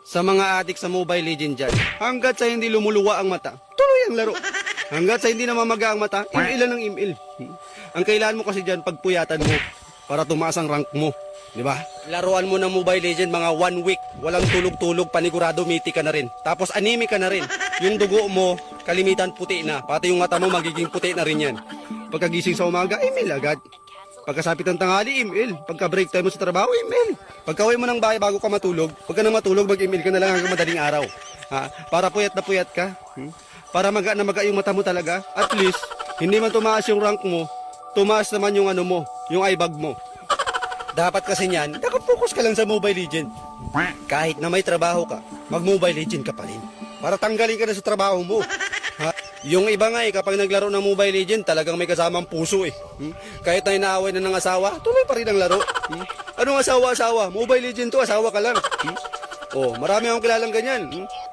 Sa mga adik sa Mobile Legends dyan, hanggat sa hindi lumuluwa ang mata, tuloy ang laro. Hanggat sa hindi namamaga ang mata, email ng email. Ang kailangan mo kasi dyan, pagpuyatan mo para tumaas ang rank mo. Di ba? Laruan mo ng Mobile Legends mga 1 week, walang tulog-tulog, panigurado, mythic ka na rin. Tapos anime ka na rin. Yung dugo mo, kalimitan puti na. Pati yung mata mo, magiging puti na rin yan. Pagkagising sa umaga, email agad. Pagkasapit ng tanghali, email. Pagka break time mo sa trabaho, email. Pagka-uwi mo ng bahay bago ka matulog, pagka na matulog, mag-email ka na lang hanggang madaling araw. Ha? Para puyat na puyat ka. Para maga na maga yung mata mo talaga. At least, hindi man tumaas yung rank mo, tumaas naman yung ano mo, yung eyebag mo. Dapat kasi niyan, nakapokus ka lang sa Mobile Legend. Kahit na may trabaho ka, mag-Mobile Legend ka pa rin. Para tanggalin ka na sa trabaho mo. Ha? Yung iba nga kapag naglaro ng Mobile Legend, talagang may kasamang puso . Kahit na inaaway na ng asawa, tuloy pa rin ang laro. Anong asawa-asawa? Mobile Legend to, asawa ka lang. Oh, marami akong kilalang ganyan.